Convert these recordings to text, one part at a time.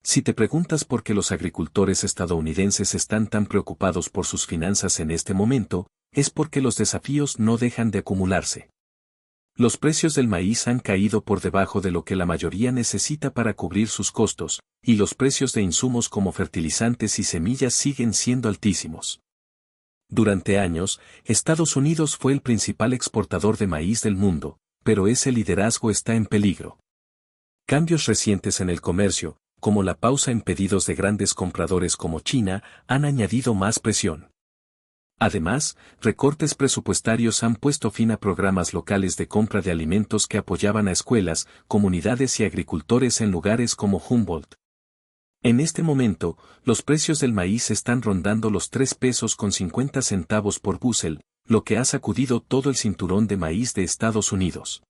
Si te preguntas por qué los agricultores estadounidenses están tan preocupados por sus finanzas en este momento, es porque los desafíos no dejan de acumularse. Los precios del maíz han caído por debajo de lo que la mayoría necesita para cubrir sus costos, y los precios de insumos como fertilizantes y semillas siguen siendo altísimos. Durante años, Estados Unidos fue el principal exportador de maíz del mundo, pero ese liderazgo está en peligro. Cambios recientes en el comercio, como la pausa en pedidos de grandes compradores como China, han añadido más presión. Además, recortes presupuestarios han puesto fin a programas locales de compra de alimentos que apoyaban a escuelas, comunidades y agricultores en lugares como Humboldt. En este momento, los precios del maíz están rondando los 3 pesos con 50 centavos por bushel, lo que ha sacudido todo el cinturón de maíz de Estados Unidos.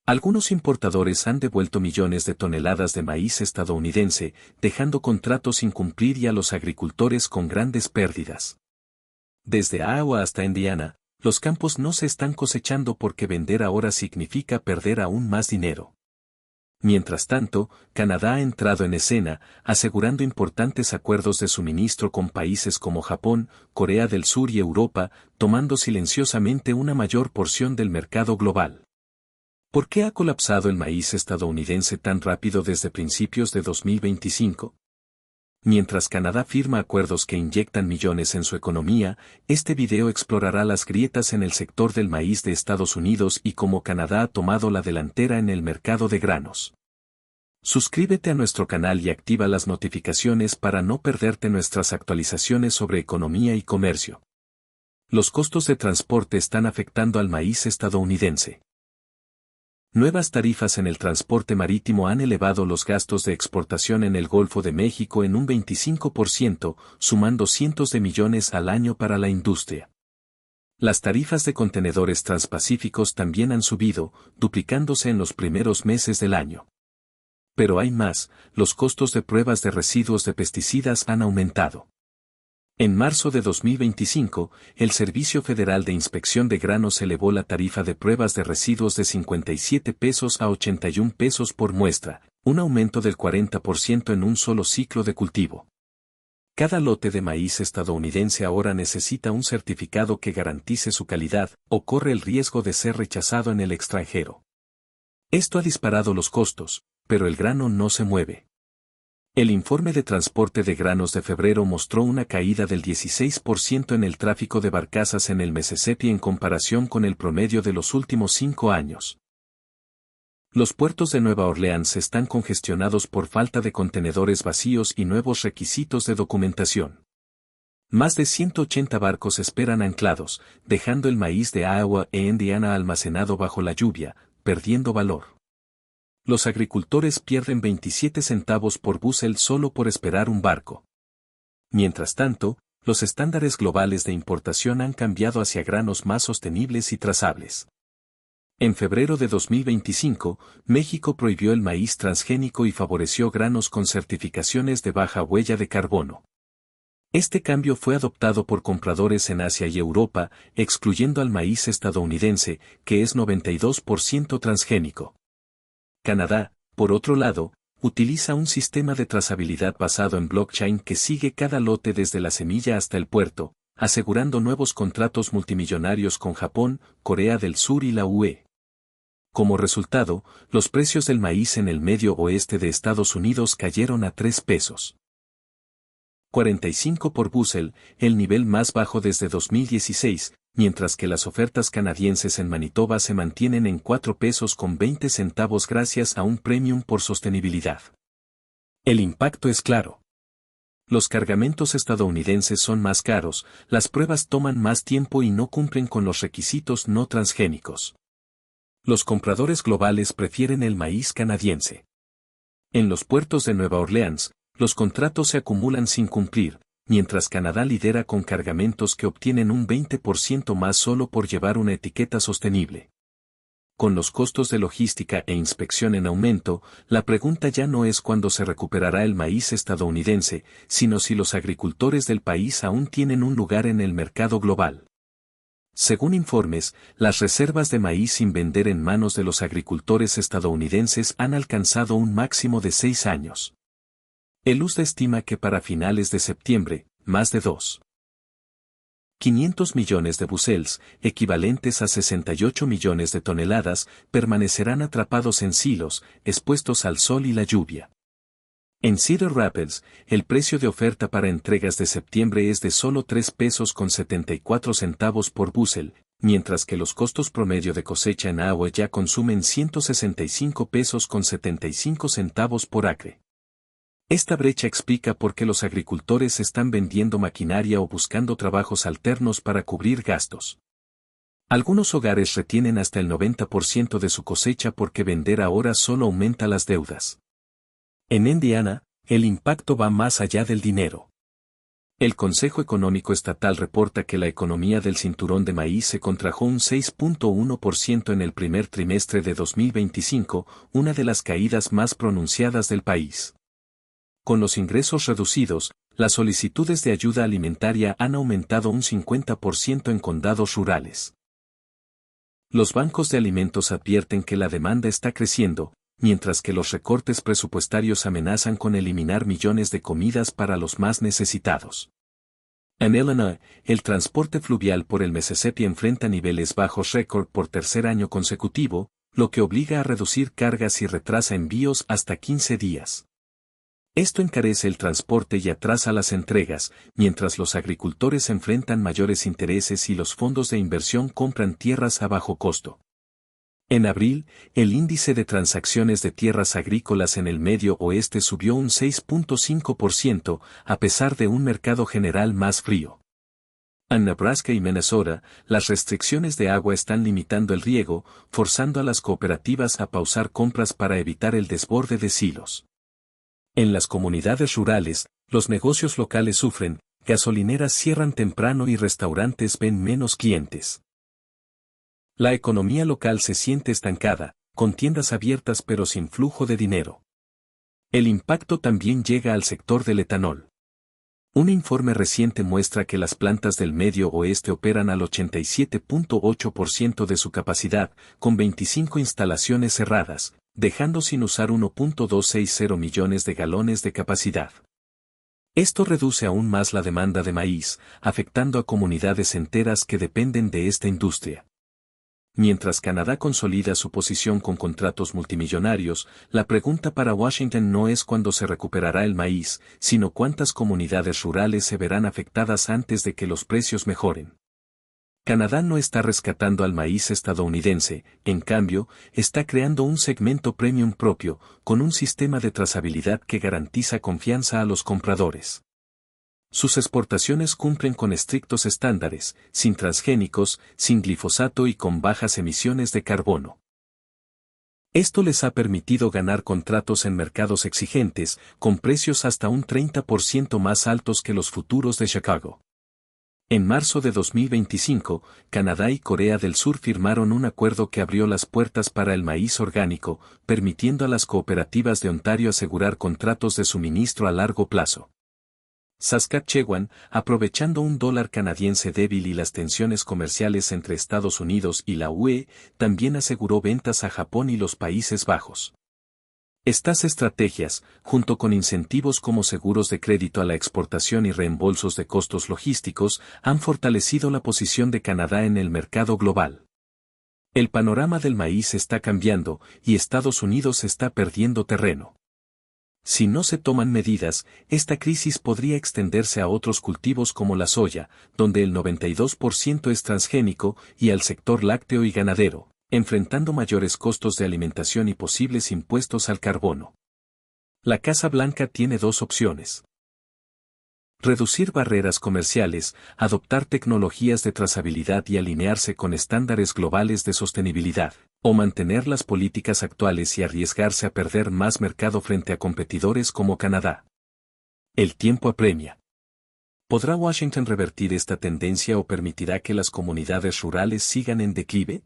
Algunos importadores han devuelto millones de toneladas de maíz estadounidense, dejando contratos sin cumplir y a los agricultores con grandes pérdidas. Desde Iowa hasta Indiana, los campos no se están cosechando porque vender ahora significa perder aún más dinero. Mientras tanto, Canadá ha entrado en escena, asegurando importantes acuerdos de suministro con países como Japón, Corea del Sur y Europa, tomando silenciosamente una mayor porción del mercado global. ¿Por qué ha colapsado el maíz estadounidense tan rápido desde principios de 2025? Mientras Canadá firma acuerdos que inyectan millones en su economía, este video explorará las grietas en el sector del maíz de Estados Unidos y cómo Canadá ha tomado la delantera en el mercado de granos. Suscríbete a nuestro canal y activa las notificaciones para no perderte nuestras actualizaciones sobre economía y comercio. Los costos de transporte están afectando al maíz estadounidense. Nuevas tarifas en el transporte marítimo han elevado los gastos de exportación en el Golfo de México en un 25%, sumando cientos de millones al año para la industria. Las tarifas de contenedores transpacíficos también han subido, duplicándose en los primeros meses del año. Pero hay más, los costos de pruebas de residuos de pesticidas han aumentado. En marzo de 2025, el Servicio Federal de Inspección de Granos elevó la tarifa de pruebas de residuos de 57 pesos a 81 pesos por muestra, un aumento del 40% en un solo ciclo de cultivo. Cada lote de maíz estadounidense ahora necesita un certificado que garantice su calidad, o corre el riesgo de ser rechazado en el extranjero. Esto ha disparado los costos, pero el grano no se mueve. El informe de transporte de granos de febrero mostró una caída del 16% en el tráfico de barcazas en el Mississippi en comparación con el promedio de los últimos 5 años. Los puertos de Nueva Orleans están congestionados por falta de contenedores vacíos y nuevos requisitos de documentación. Más de 180 barcos esperan anclados, dejando el maíz de Iowa e Indiana almacenado bajo la lluvia, perdiendo valor. Los agricultores pierden 27 centavos por bushel solo por esperar un barco. Mientras tanto, los estándares globales de importación han cambiado hacia granos más sostenibles y trazables. En febrero de 2025, México prohibió el maíz transgénico y favoreció granos con certificaciones de baja huella de carbono. Este cambio fue adoptado por compradores en Asia y Europa, excluyendo al maíz estadounidense, que es 92% transgénico. Canadá, por otro lado, utiliza un sistema de trazabilidad basado en blockchain que sigue cada lote desde la semilla hasta el puerto, asegurando nuevos contratos multimillonarios con Japón, Corea del Sur y la UE. Como resultado, los precios del maíz en el medio oeste de Estados Unidos cayeron a 3 pesos. 45 por bushel, el nivel más bajo desde 2016, mientras que las ofertas canadienses en Manitoba se mantienen en 4 pesos con 20 centavos gracias a un premium por sostenibilidad. El impacto es claro. Los cargamentos estadounidenses son más caros, las pruebas toman más tiempo y no cumplen con los requisitos no transgénicos. Los compradores globales prefieren el maíz canadiense. En los puertos de Nueva Orleans, los contratos se acumulan sin cumplir, mientras Canadá lidera con cargamentos que obtienen un 20% más solo por llevar una etiqueta sostenible. Con los costos de logística e inspección en aumento, la pregunta ya no es cuándo se recuperará el maíz estadounidense, sino si los agricultores del país aún tienen un lugar en el mercado global. Según informes, las reservas de maíz sin vender en manos de los agricultores estadounidenses han alcanzado un máximo de 6 años. El USDA estima que para finales de septiembre, más de 2.500 millones de bushels, equivalentes a 68 millones de toneladas, permanecerán atrapados en silos, expuestos al sol y la lluvia. En Cedar Rapids, el precio de oferta para entregas de septiembre es de solo 3 pesos con 74 centavos por bushel, mientras que los costos promedio de cosecha en Iowa ya consumen 165 pesos con 75 centavos por acre. Esta brecha explica por qué los agricultores están vendiendo maquinaria o buscando trabajos alternos para cubrir gastos. Algunos hogares retienen hasta el 90% de su cosecha porque vender ahora solo aumenta las deudas. En Indiana, el impacto va más allá del dinero. El Consejo Económico Estatal reporta que la economía del cinturón de maíz se contrajo un 6.1% en el primer trimestre de 2025, una de las caídas más pronunciadas del país. Con los ingresos reducidos, las solicitudes de ayuda alimentaria han aumentado un 50% en condados rurales. Los bancos de alimentos advierten que la demanda está creciendo, mientras que los recortes presupuestarios amenazan con eliminar millones de comidas para los más necesitados. En Illinois, el transporte fluvial por el Mississippi enfrenta niveles bajos récord por tercer año consecutivo, lo que obliga a reducir cargas y retrasa envíos hasta 15 días. Esto encarece el transporte y atrasa las entregas, mientras los agricultores enfrentan mayores intereses y los fondos de inversión compran tierras a bajo costo. En abril, el índice de transacciones de tierras agrícolas en el Medio Oeste subió un 6.5%, a pesar de un mercado general más frío. En Nebraska y Minnesota, las restricciones de agua están limitando el riego, forzando a las cooperativas a pausar compras para evitar el desborde de silos. En las comunidades rurales, los negocios locales sufren, gasolineras cierran temprano y restaurantes ven menos clientes. La economía local se siente estancada, con tiendas abiertas pero sin flujo de dinero. El impacto también llega al sector del etanol. Un informe reciente muestra que las plantas del Medio Oeste operan al 87.8% de su capacidad, con 25 instalaciones cerradas, dejando sin usar 1.260 millones de galones de capacidad. Esto reduce aún más la demanda de maíz, afectando a comunidades enteras que dependen de esta industria. Mientras Canadá consolida su posición con contratos multimillonarios, la pregunta para Washington no es cuándo se recuperará el maíz, sino cuántas comunidades rurales se verán afectadas antes de que los precios mejoren. Canadá no está rescatando al maíz estadounidense, en cambio, está creando un segmento premium propio, con un sistema de trazabilidad que garantiza confianza a los compradores. Sus exportaciones cumplen con estrictos estándares, sin transgénicos, sin glifosato y con bajas emisiones de carbono. Esto les ha permitido ganar contratos en mercados exigentes, con precios hasta un 30% más altos que los futuros de Chicago. En marzo de 2025, Canadá y Corea del Sur firmaron un acuerdo que abrió las puertas para el maíz orgánico, permitiendo a las cooperativas de Ontario asegurar contratos de suministro a largo plazo. Saskatchewan, aprovechando un dólar canadiense débil y las tensiones comerciales entre Estados Unidos y la UE, también aseguró ventas a Japón y los Países Bajos. Estas estrategias, junto con incentivos como seguros de crédito a la exportación y reembolsos de costos logísticos, han fortalecido la posición de Canadá en el mercado global. El panorama del maíz está cambiando y Estados Unidos está perdiendo terreno. Si no se toman medidas, esta crisis podría extenderse a otros cultivos como la soya, donde el 92% es transgénico, y al sector lácteo y ganadero, enfrentando mayores costos de alimentación y posibles impuestos al carbono. La Casa Blanca tiene dos opciones: reducir barreras comerciales, adoptar tecnologías de trazabilidad y alinearse con estándares globales de sostenibilidad, o mantener las políticas actuales y arriesgarse a perder más mercado frente a competidores como Canadá. El tiempo apremia. ¿Podrá Washington revertir esta tendencia o permitirá que las comunidades rurales sigan en declive?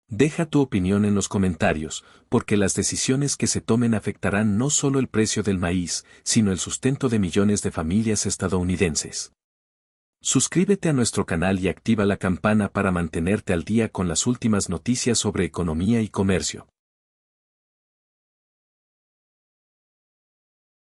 Deja tu opinión en los comentarios, porque las decisiones que se tomen afectarán no solo el precio del maíz, sino el sustento de millones de familias estadounidenses. Suscríbete a nuestro canal y activa la campana para mantenerte al día con las últimas noticias sobre economía y comercio.